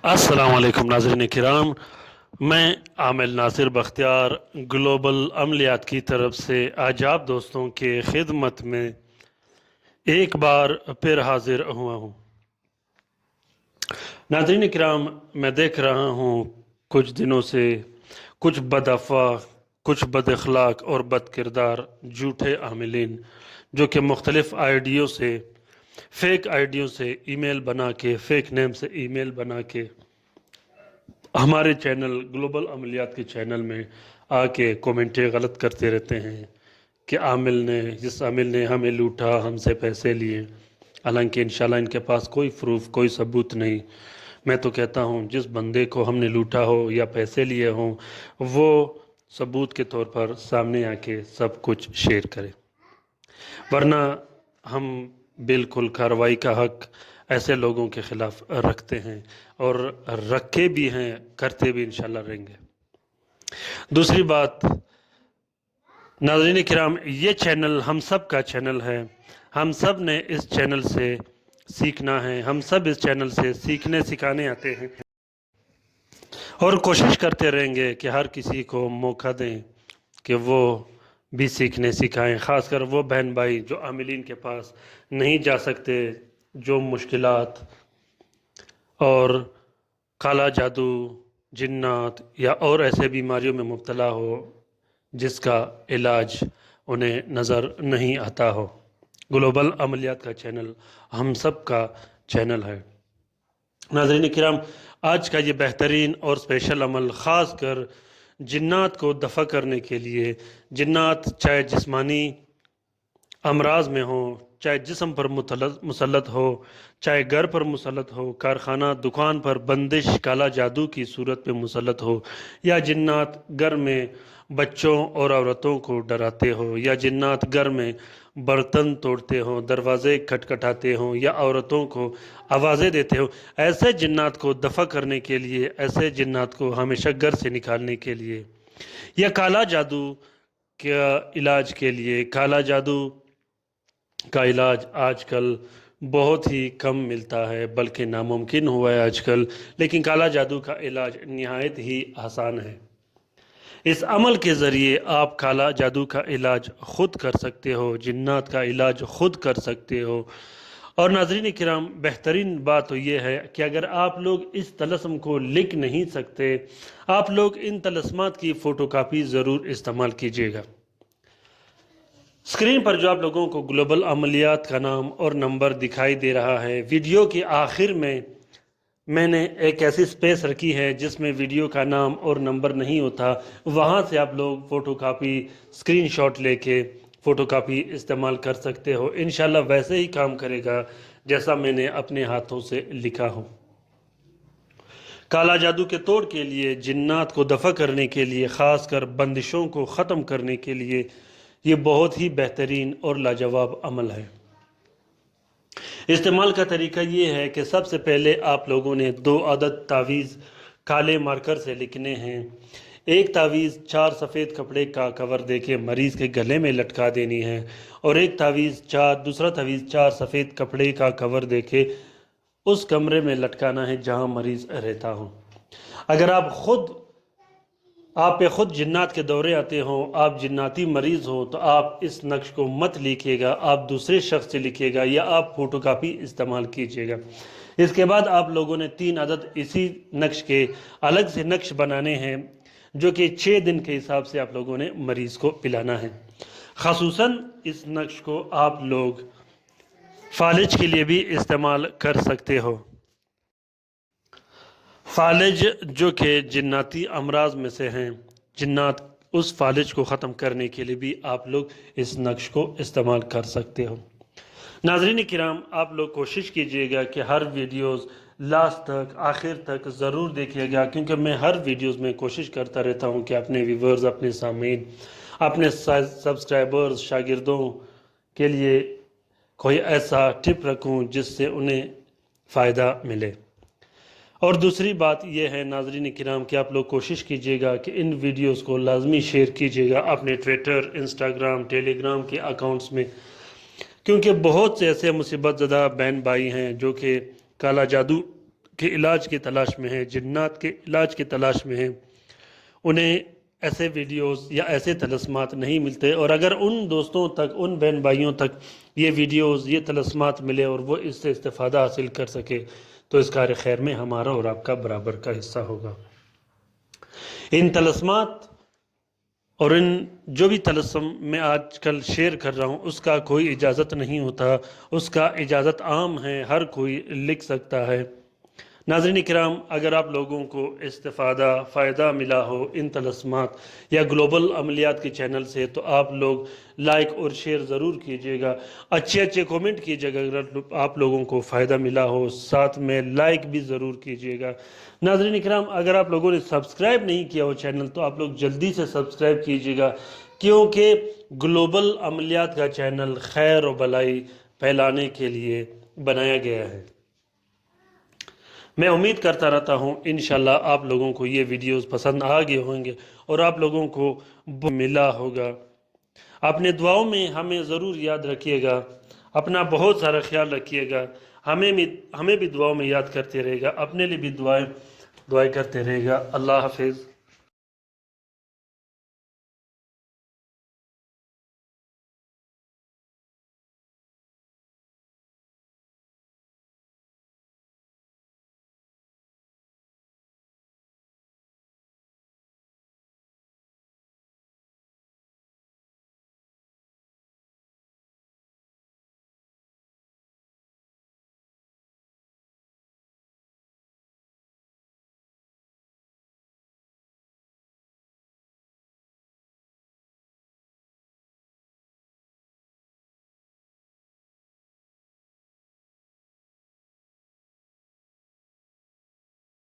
अस्सलाम वालेकुम नाज़रीन किराम। मैं आमिल नासिर बख्तियार ग्लोबल अमलियात की तरफ से आज आप दोस्तों के खिदमत में एक बार फिर हाजिर हुआ हूँ। नाज़रीन किराम, मैं देख रहा हूँ कुछ दिनों से कुछ बदअफ़ा, कुछ बद-अख़लाक़ और बद-किरदार झूठे आमिलीन जो कि मुख्तलिफ़ आईडियों से, फ़ेक आईडियों से ईमेल बना के, फ़ेक नेम से ईमेल बना के हमारे चैनल ग्लोबल अमलियात के चैनल में आके कमेंटें गलत करते रहते हैं कि जिस आमिल ने हमें लूटा, हमसे पैसे लिए। हालांकि इंशाल्लाह इनके पास कोई प्रूफ, कोई सबूत नहीं। मैं तो कहता हूँ जिस बंदे को हमने लूटा हो या पैसे लिए हों, वो सबूत के तौर पर सामने आके सब कुछ शेयर करे, वरना हम बिल्कुल कार्रवाई का हक ऐसे लोगों के ख़िलाफ़ रखते हैं और रखे भी हैं, करते भी इंशाल्लाह रहेंगे। दूसरी बात, नाज़रीन किराम, ये चैनल हम सब का चैनल है। हम सब ने इस चैनल से सीखना है। हम सब इस चैनल से सीखने सिखाने आते हैं और कोशिश करते रहेंगे कि हर किसी को मौका दें कि वो भी सीखने सिखाएं। ख़ासकर वो बहन भाई जो आमिलीन के पास नहीं जा सकते, जो मुश्किलात और काला जादू, जिन्नात या और ऐसे बीमारियों में मुब्तला हो जिसका इलाज उन्हें नज़र नहीं आता हो। ग्लोबल अमलियात का चैनल हम सब का चैनल है। नाज़रीन किराम, आज का ये बेहतरीन और स्पेशल अमल ख़ास कर जिन्नात को दफ़ा करने के लिए, जिन्नात चाहे जिस्मानी अमराज में हो, चाहे जिस्म पर मुसल्लत हो, चाहे घर पर मुसल्लत हो, कारखाना दुकान पर बंदिश काला जादू की सूरत में मुसल्लत हो, या जिन्नात घर में बच्चों और औरतों को डराते हो, या जिन्नात घर में बर्तन तोड़ते हो, दरवाजे खटखटाते हो, या औरतों को आवाज़ें देते हो, ऐसे जिन्नात को दफ़ा करने के लिए, ऐसे जिन्नात को हमेशा घर से निकालने के लिए, या काला जादू के इलाज के लिए, काला जादू का इलाज आजकल बहुत ही कम मिलता है, बल्कि नामुमकिन हुआ है आजकल। लेकिन काला जादू का इलाज निहायत ही आसान है। इस अमल के ज़रिए आप काला जादू का इलाज ख़ुद कर सकते हो, जिन्नात का इलाज ख़ुद कर सकते हो। और नाज़रीन किराम, बेहतरीन बात तो ये है कि अगर आप लोग इस तलस्म को लिख नहीं सकते, आप लोग इन तलस्मात की फ़ोटोकॉपी ज़रूर इस्तेमाल कीजिएगा। स्क्रीन पर जो आप लोगों को ग्लोबल अमलियात का नाम और नंबर दिखाई दे रहा है, वीडियो के आखिर में मैंने एक ऐसी स्पेस रखी है जिसमें वीडियो का नाम और नंबर नहीं होता। वहाँ से आप लोग फ़ोटोकॉपी, स्क्रीनशॉट लेके फ़ोटोकॉपी इस्तेमाल कर सकते हो। इंशाल्लाह वैसे ही काम करेगा जैसा मैंने अपने हाथों से लिखा हो। काला जादू के तोड़ के लिए, जिन्नात को दफ़ा करने के लिए, ख़ास कर बंदिशों को ख़त्म करने के लिए ये बहुत ही बेहतरीन और लाजवाब अमल है। इस्तेमाल का तरीका ये है कि सबसे पहले आप लोगों ने 2 अदद तावीज़ काले मार्कर से लिखने हैं। एक तावीज़ 4 सफ़ेद कपड़े का कवर देके मरीज़ के गले में लटका देनी है, और एक दूसरा तावीज़ 4 सफ़ेद कपड़े का कवर देके उस कमरे में लटकाना है जहां मरीज़ रहता हो। अगर आप पे खुद जिन्नात के दौरे आते हो, आप जिन्नाती मरीज़ हो, तो आप इस नक्श को मत लिखिएगा, आप दूसरे शख्स से लिखिएगा या आप फ़ोटोकॉपी इस्तेमाल कीजिएगा। इसके बाद आप लोगों ने 3 अदद इसी नक्श के अलग से नक्श बनाने हैं जो कि 6 दिन के हिसाब से आप लोगों ने मरीज़ को पिलाना है। ख़ुसूसन इस नक्श को आप लोग फालिज के लिए भी इस्तेमाल कर सकते हो। फालिज जो कि जिन्नाती अमराज में से हैं, जिन्नात, उस फालिज को ख़त्म करने के लिए भी आप लोग इस नक्श को इस्तेमाल कर सकते हो। नाज़रीन किराम, आप लोग कोशिश कीजिएगा कि हर वीडियोस लास्ट तक, आखिर तक ज़रूर देखिएगा, क्योंकि मैं हर वीडियोस में कोशिश करता रहता हूं कि अपने व्यूवर्स, अपने सामीन, अपने सब्सक्राइबर्स, शागिर्दों के लिए कोई ऐसा टिप रखूं जिससे उन्हें फ़ायदा मिले। और दूसरी बात यह है नाज़रीन किराम कि आप लोग कोशिश कीजिएगा कि इन वीडियोस को लाजमी शेयर कीजिएगा अपने ट्विटर, इंस्टाग्राम, टेलीग्राम के अकाउंट्स में, क्योंकि बहुत से ऐसे मुसीबत ज़दा बहन भाई हैं जो कि काला जादू کے علاج کی تلاش میں ہیں، جنات کے علاج کی تلاش میں ہیں، انہیں ایسے ویڈیوز یا ایسے طلسمات نہیں ملتے، اور اگر ان دوستوں تک، ان بہن بھائیوں تک یہ ویڈیوز، یہ طلسمات ملے اور وہ اس سے استفادہ حاصل کر سکے تو اس کار خیر میں ہمارا اور آپ کا برابر کا حصہ ہوگا۔ ان طلسمات اور ان جو بھی طلسم میں آج کل شیئر کر رہا ہوں اس کا کوئی اجازت نہیں ہوتا، اس کا اجازت عام ہے، ہر کوئی لکھ سکتا ہے۔ ناظرین کرام، اگر آپ لوگوں کو استفادہ، فائدہ ملا ہو ان طلسمات یا گلوبل عملیات کے چینل سے تو آپ لوگ لائک اور شیئر ضرور کیجئے گا، اچھے اچھے کومنٹ کیجئے گا اگر آپ لوگوں کو فائدہ ملا ہو، ساتھ میں لائک بھی ضرور کیجئے گا۔ ناظرین کرام، اگر آپ لوگوں نے سبسکرائب نہیں کیا ہو چینل تو آپ لوگ جلدی سے سبسکرائب کیجئے گا، کیونکہ گلوبل عملیات کا چینل خیر و بھلائی پھیلانے کے لیے بنایا گیا ہے۔ میں امید کرتا رہتا ہوں انشاءاللہ آپ لوگوں کو یہ ویڈیوز پسند آ گئے ہوں گے اور آپ لوگوں کو ملا ہوگا۔ اپنے دعاؤں میں ہمیں ضرور یاد رکھیے گا، اپنا بہت سارا خیال رکھیے گا، ہمیں بھی دعاؤں میں یاد کرتے رہے گا، اپنے لیے بھی دعائیں کرتے رہے گا۔ اللہ حافظ۔